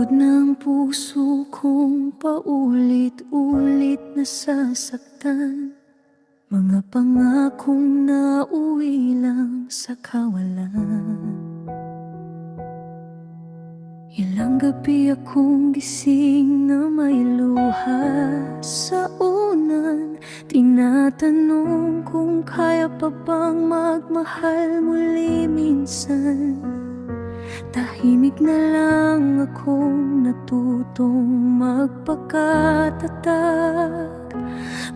Pagod ng puso kong paulit-ulit nasasaktan, mga pangakong nauwi lang sa kawalan. Ilang gabi akong gising na may luha sa unan, tinatanong kung kaya pa bang magmahal muli minsan. Tahimik na lang akong natutong magpakatatag,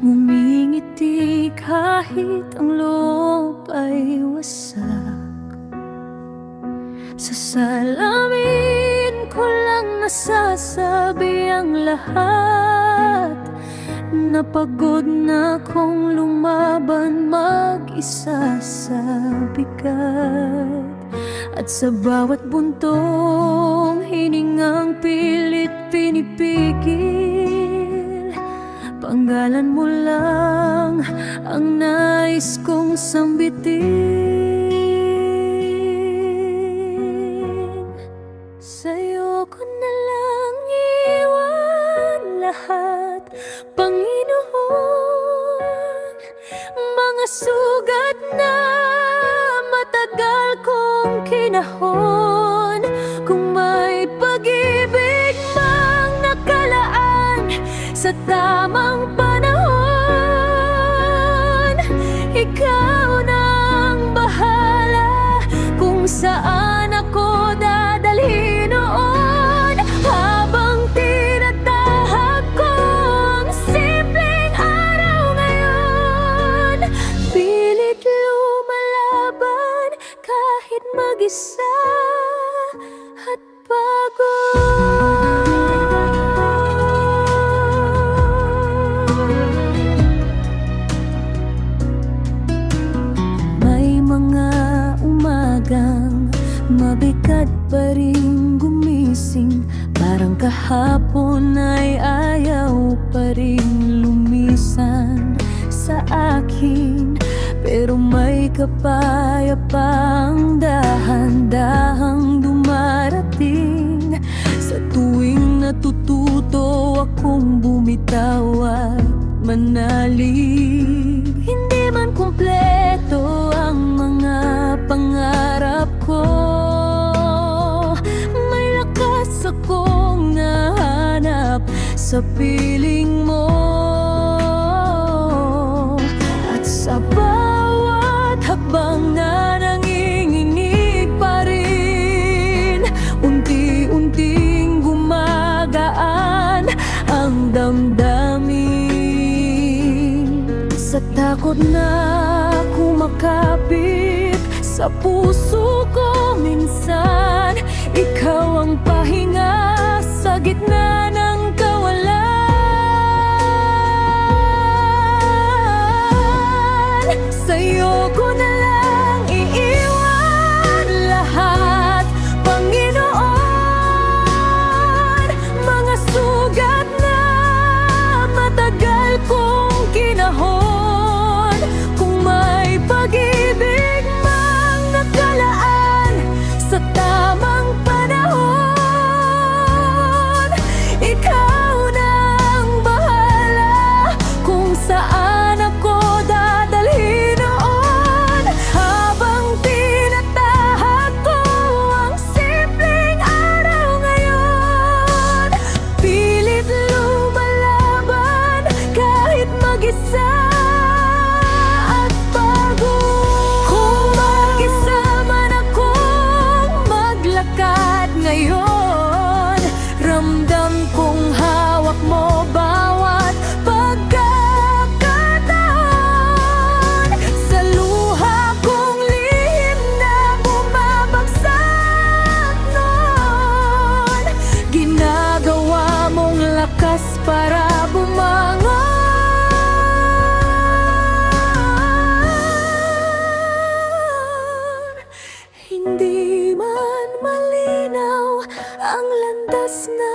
ngumingiti kahit ang loob ay wasak. Sa salamin ko lang nasasabi ang lahat, napagod na kong lumaban mag-isa sa bigat. At sa bawat buntong hiningang pilit pinipigil, panggalan mo lang ang nais kong sambitin. Sa'yo ko na lang iwan lahat, Panginoon, mga sugat na matagal kong kinahon. Kung may pag-ibig mang nakalaan sa tamang panahon, ikaw nang bahala kung saan ako dadalhin noon. Habang tinatahak ko ang simpleng araw ngayon, pilit lumalaban kahit mag-isa at pagod. May mga umagang mabigat pa rin gumising, parang kahapon ay ayaw pa rin lumisan sa akin. Pero may kapayapang dahan-dahang dumarating sa tuwing natututo akong bumitaw at manalig. Hindi man kumpleto ang mga pangarap ko, may lakas akong nahanap sa piling mo. At sa bawat hakbang na nanginginig pa rin, unti-unting gumagaan ang damdamin. Sa takot na kumakapit sa puso ko minsan, ikaw ang pahinga sa gitna ng kawalan. Sa'yo ko na lang iiwan lahat, Panginoon, mga sugat na matagal kong kinahon. Kung may pag-ibig mang nakalaan sa tamang panahon, ikaw nang bahala kung saan ako dadalhin noon. Habang tinatahak ko ang simpleng araw ngayon, pilit lumalaban kahit mag-isa at pagod. Kung mag-isa man akong maglakad ngayon, ramdam kong hawak mo bawat pagkakataon. Sa luha kong lihim na bumabagsak noon, ginagawa mong lakas para bumangon. Hindi man malinaw ang landas na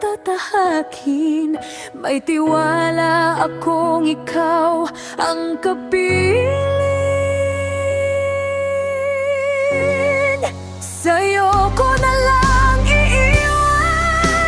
tatahakin, may tiwala akong ikaw ang kapiling. Sa'yo ko na lang iiwan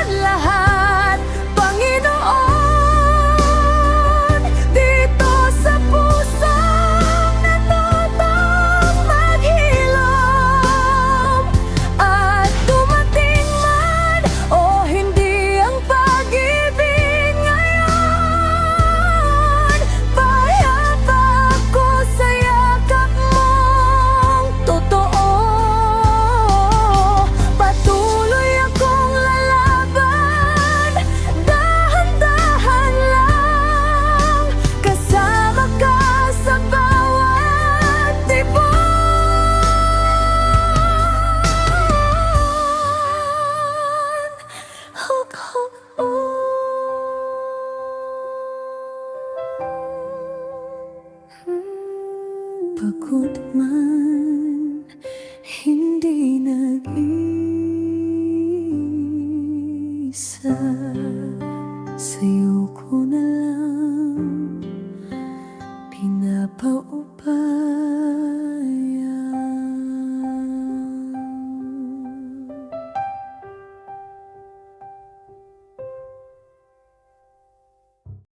Pagod man, hindi nag-iisa sa'yo.